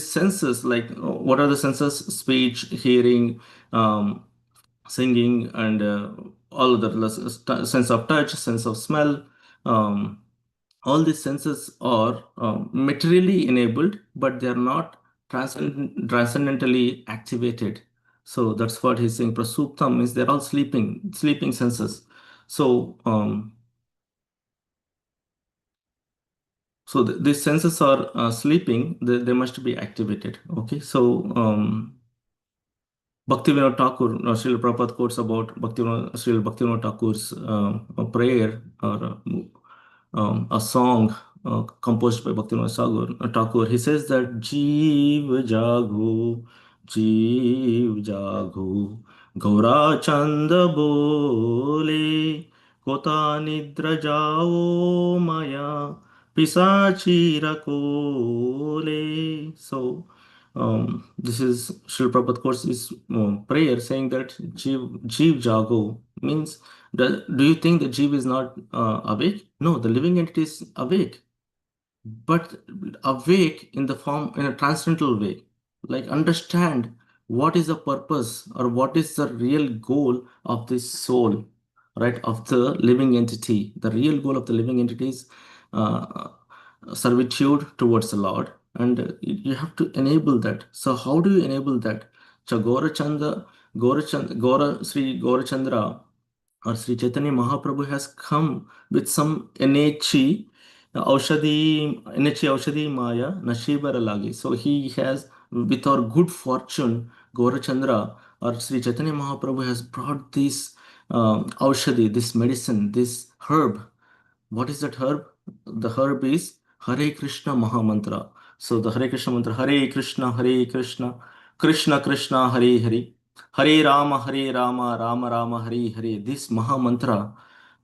these senses, like what are the senses? Speech, hearing, um, singing, and all of the sense of touch, sense of smell. Um, all these senses are materially enabled, but they are not transcendentally activated. So that's what he's saying. Prasuptam means they're all sleeping senses. So these senses are sleeping. They must be activated. Okay. So Bhaktivinoda Thakur, Srila Prabhupada quotes about Srila Bhaktivinoda Thakur's a prayer or a song composed by Thakur. He says that Jeev Jago, Gaura Chand bole, Kota Nidra Jao Maya, Pisachi Rakole. So, this is Srila Prabhupada quotes this prayer saying that Jeev Jago means, do you think the Jeev is not awake? No, the living entity is awake, but awake in the form in a transcendental way. Like understand what is the purpose or what is the real goal of this soul, right? Of the living entity. The real goal of the living entity is uh, servitude towards the Lord, and you have to enable that. So how do you enable that? So Gora Sri Gaurachandra or Sri Chaitanya Mahaprabhu has come with some Aushadhi Maya Nashibara Lagi. So he has, with our good fortune, Gaurachandra or Sri Chaitanya Mahaprabhu has brought this Aushadhi, this medicine, this herb. What is that herb? The herb is Hare Krishna Mahamantra. So the Hare Krishna mantra, Hare Krishna, Krishna Krishna, Hare Hare, Hare Rama, Rama Rama, Hare Hare. This Maha Mantra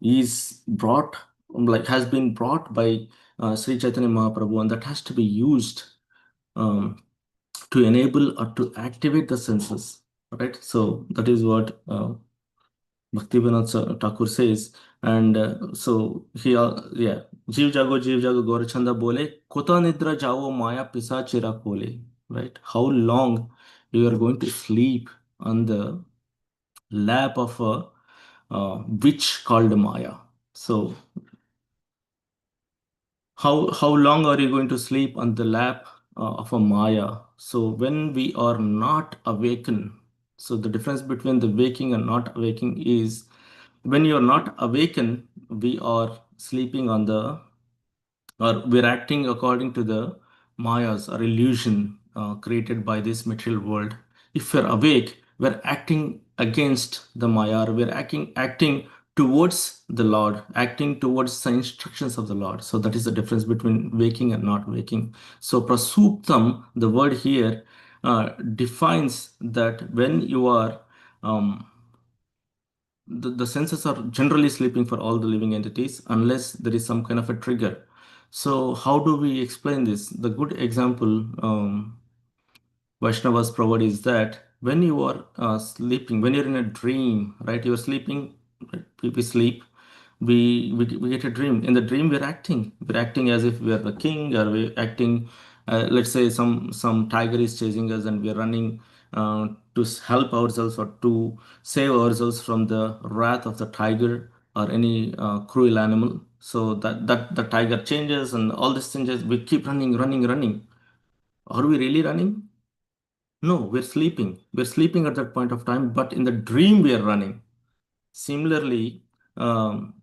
is brought, like has been brought by Sri Chaitanya Mahaprabhu, and that has to be used um, to enable or to activate the senses. Right. So that is what Bhaktivinoda Thakur says. And yeah, Jeev Jago Gaurachanda Bole, Kota Nidra Jao Maya Pisachira Kole. Right? How long you are going to sleep on the lap of a witch called Maya? So how long are you going to sleep on the lap of a Maya? So when we are not awakened, so the difference between the waking and not waking is when you are not awakened, we are sleeping on the, or we're acting according to the mayas or illusion created by this material world. If we're awake, we're acting against the maya, or we're acting towards the Lord, acting towards the instructions of the Lord. So that is the difference between waking and not waking. So prasuptam, the word here, defines that when you are the senses are generally sleeping for all the living entities unless there is some kind of a trigger. So how do we explain this? The good example Vaishnavas provide is that when you are sleeping, when you're in a dream, right? You're sleeping, right? We sleep, we get a dream. In the dream, we're acting as if we are the king, or we're acting. Let's say some tiger is chasing us, and we're running to help ourselves or to save ourselves from the wrath of the tiger or any cruel animal. So that the tiger changes and all these changes. We keep running. Are we really running? No, we're sleeping. We're sleeping at that point of time, but in the dream we are running. Similarly, um,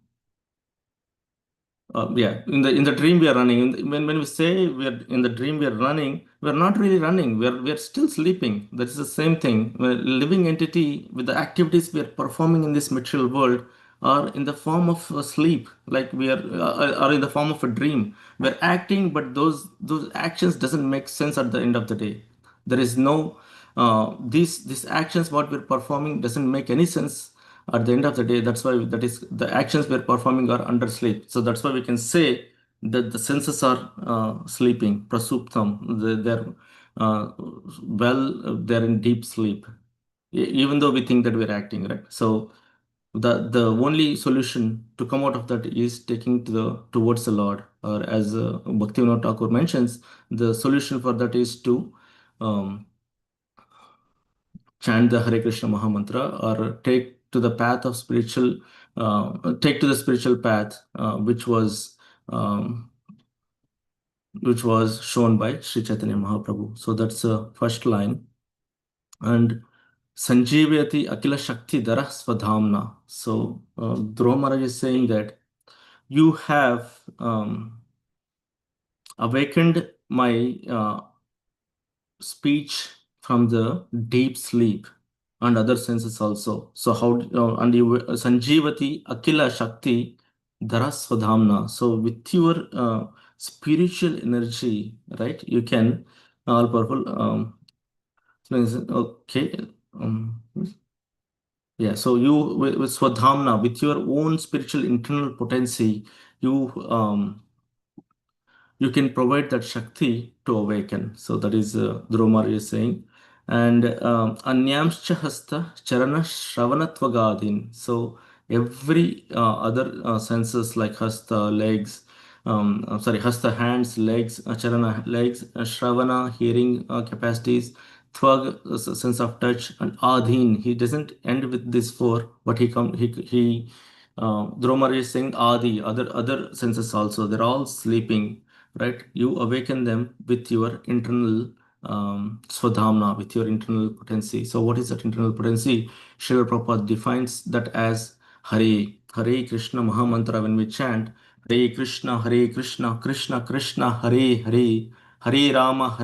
yeah, in the dream we are running. When we say we are in the dream we are running, we are not really running. We are still sleeping. That is the same thing. We're a living entity with the activities we are performing in this material world are in the form of sleep, like we are in the form of a dream. We're acting, but those actions doesn't make sense at the end of the day. There is no these actions what we're performing doesn't make any sense at the end of the day. That's why that is the actions we're performing are under sleep. So that's why we can say that the senses are sleeping, prasuptam. They're they're in deep sleep, even though we think that we're acting, right? So the only solution to come out of that is taking towards the Lord, or as Bhaktivinoda Thakur mentions, the solution for that is to um, chant the Hare Krishna Mahamantra or take to the spiritual path, which was shown by Sri Chaitanya Mahaprabhu. So that's the first line. And Sanjeevayati Akila Shakti Dara Swadhamna. So Dhruva Maharaj is saying that you have awakened my speech from the deep sleep and other senses also. So how and you Sanjeevati Akila Shakti Dharasvadhamna. So with your spiritual energy, right, you can all powerful. Okay. Um, yeah. So you with Swadhamna, with your own spiritual internal potency, you you can provide that Shakti to awaken. So that is Dromar is saying. And Anyamscha Hasta Charana Shravanatvagadim. So every other senses like Hasta, legs, Hasta, hands, legs, Charana, legs, Shravana, hearing capacities, Tvag, sense of touch, and Adhin. He doesn't end with this four, but he Dromar is saying Adi, other senses also. They're all sleeping, right? You awaken them with your internal swadhamna, with your internal potency. So what is that internal potency? Srila Prabhupada defines that as Hare, Hare Krishna Mahamantra. When we chant Hare Krishna, Krishna Krishna, Hare Hare, Hare Rama,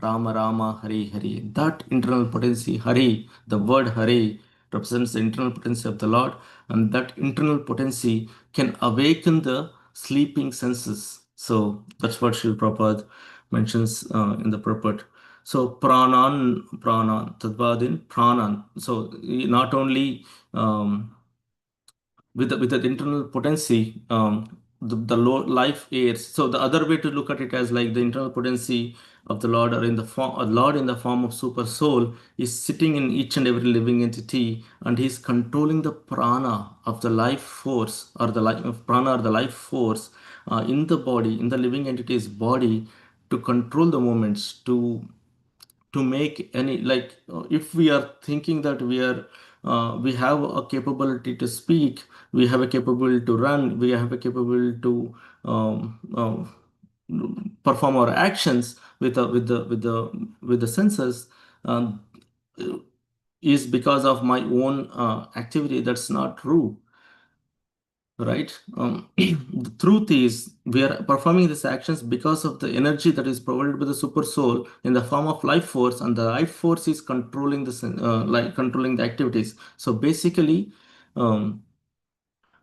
Rama Rama, Hare Hare. That internal potency, Hare, the word Hare, represents the internal potency of the Lord, and that internal potency can awaken the sleeping senses. So that's what Srila Prabhupada mentions in the purport. So Tadvadin, Pranan. So not only with the internal potency, the life airs. So the other way to look at it as like the internal potency of the Lord, or in the form, a Lord in the form of super soul, is sitting in each and every living entity, and he's controlling the prana of the life force, or the life of prana, or the life force in the body, in the living entity's body, to control the movements, to make any, like if we are thinking that we have a capability to speak, we have a capability to run, we have a capability to perform our actions with the senses, um, is because of my own activity. That's not true, right? The truth is, we are performing these actions because of the energy that is provided by the super soul in the form of life force, and the life force is controlling like controlling the activities. So basically,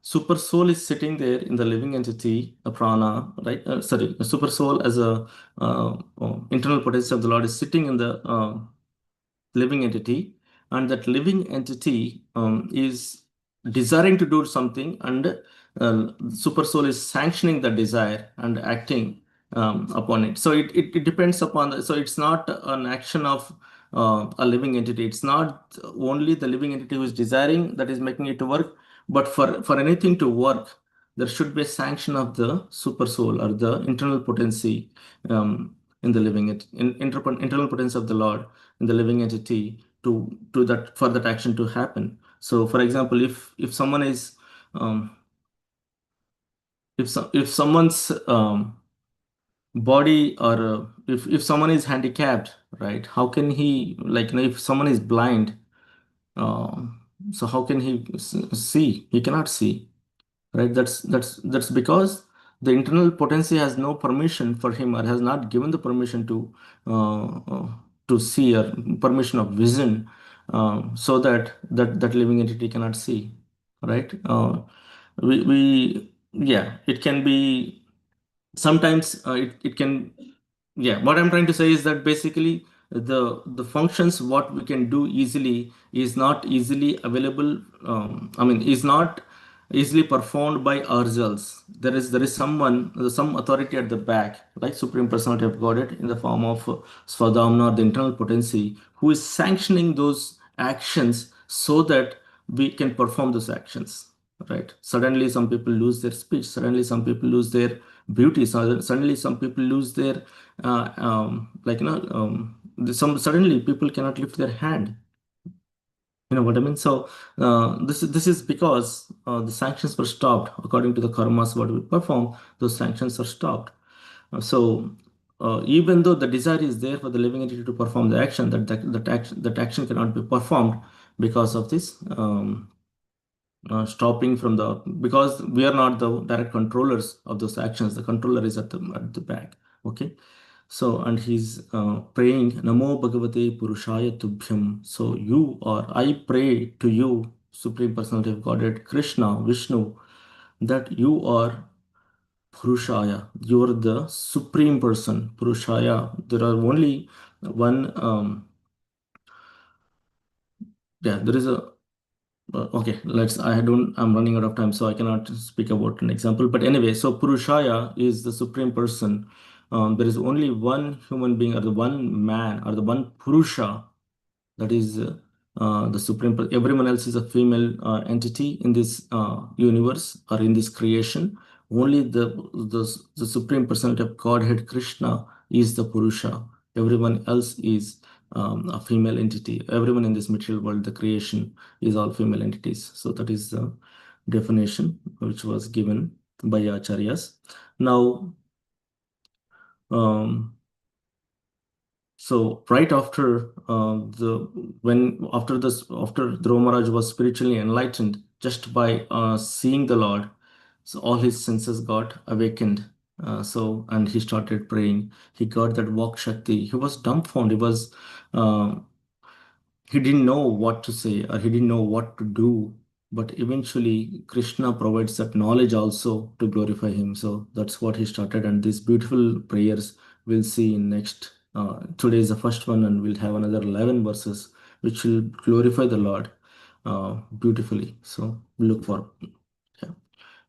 super soul is sitting there in the living entity, a prana, right? Sorry, a super soul as a internal potency of the Lord is sitting in the living entity, and that living entity is desiring to do something, and super soul is sanctioning the desire and acting upon it. So it depends upon so it's not an action of a living entity. It's not only the living entity who is desiring that is making it to work, but for anything to work, there should be a sanction of the super soul, or the internal potency in the internal potency of the Lord in the living entity, to that, for that action to happen. So for example, if someone is if someone's body, or if someone is handicapped, right, how can he, like, if someone is blind, so how can he see? He cannot see, right? That's because the internal potency has no permission for him, or has not given the permission to see, or permission of vision, so that living entity cannot see, right? We Yeah, it can be sometimes, it can, yeah, what I'm trying to say is that basically the functions what we can do easily is not easily available, I mean, is not easily performed by ourselves. There is someone, some authority at the back, like Supreme Personality of Godhead in the form of Swadhamna, the internal potency, who is sanctioning those actions so that we can perform those actions, right? Suddenly some people lose their speech, suddenly some people lose their beauty, suddenly some people lose their suddenly people cannot lift their hand. You know what I mean? So this is because the sanctions were stopped according to the karmas what we perform. Those sanctions are stopped. Even though the desire is there for the living entity to perform the action, that action cannot be performed because of this stopping from the, because we are not the direct controllers of those actions. The controller is at the back. Okay. So, and he's praying, Namo Bhagavate Purushaya Tubhyam. So, you or I pray to you, Supreme Personality of Godhead, Krishna, Vishnu, that you are Purushaya. You are the Supreme Person, Purushaya. There are only one, there is a okay, I'm running out of time, so I cannot speak about an example. But anyway, so Purushaya is the supreme person. There is only one human being, or the one man, or the one Purusha, that is the supreme. Everyone else is a female entity in this universe or in this creation. Only the supreme personality of Godhead Krishna is the Purusha. Everyone else is a female entity. Everyone in this material world, the creation, is all female entities. So that is the definition which was given by Acharyas. Now, so right after after Dhruva Maharaj was spiritually enlightened just by seeing the Lord, so all his senses got awakened. And he started praying. He got that Vak Shakti. He was dumbfounded. Uh, he didn't know what to say, or he didn't know what to do. But eventually, Krishna provides that knowledge also to glorify him. So that's what he started. And these beautiful prayers we'll see in next. Today is the first one, and we'll have another 11 verses which will glorify the Lord beautifully. So we look for. Yeah.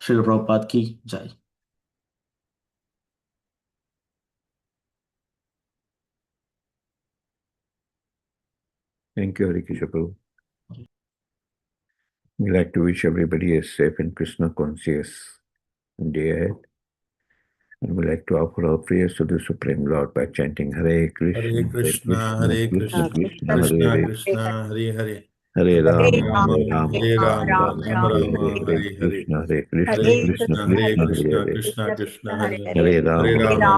Srila Prabhupada ki jai. Thank you, Hare Krishna Prabhu. We'd like to wish everybody a safe and Krishna conscious day ahead. And we'd like to offer our prayers to the Supreme Lord by chanting Hare Krishna, Hare Krishna, Krishna Krishna Hare Hare, Krishna, Hare Hare. Hare Rama, Hare Rama, Rama, Hare Rama, Rama Rama Hare Rama, Hare, Hare Hare. Krishna Hare Krishna, Hare Krishna Krishna, Hare Krishna Hare Krishna, Hare, Krishna Krishna, Hare Hare. Hare Hare Rama, Rama, Hare Hare Rama,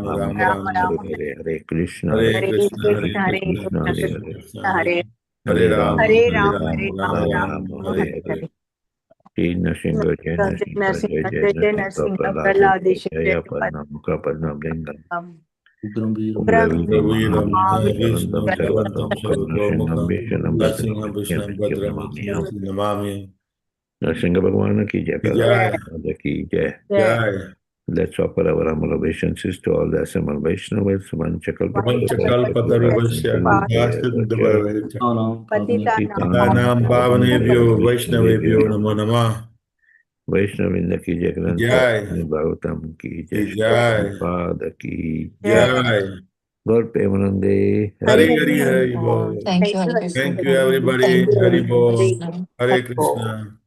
Rama, Rama Rama Rama, Hare Hare. Hare, Hare Krishna, Hare Hare Krishna, Krishna, Hare Krishna Krishna, Krishna Hare Krishna Hare, Krishna, Hare. Hare Hare Rama, Rama, Hare Hare Rama, Rama, Rama Rama Rama, Rama Hare Hare Hare. Hare. Jai Nrsimha, Jai Nrsimha, Jai Jai Jai Nrsimha, Narasimha Prahlad, प्रहलादेश Jai Aparnam, Mukhapadnam Lingam, Ugram Veeram Ugravidam Pravidam, Mahamahadandam Vishnu, Sarvatam Bhagavantam, Sarvatoshindam Sarvabhaumukam, Vishnam Lakshmana, Vishnu, Bhadramantyam Bhadram, Namamiyam. Murti Namami. Nrsimha Bhagwan ki jai, Jai, Prahlad ki jai. Jai. Let's offer our humble obeisances to all the assembled Vaishnavas, Vanchakalpatarubhasya, Bhastindavaravacha. Nam Padme Nam Bhavanebhyo, Vaishnavebhyo, Namo Namah. Vaishnavinda ki jai, Jai, Bhagavatam ki jai, Jai, Prabhupada ki jai. Jai. Lord Premanande, Hari Hari Hari Hare Hari Bol. Bol. Thank you, Hare Thank Krishna. you, everybody. Thank you, Hari Hare Bol. Krishna. Hare Krishna.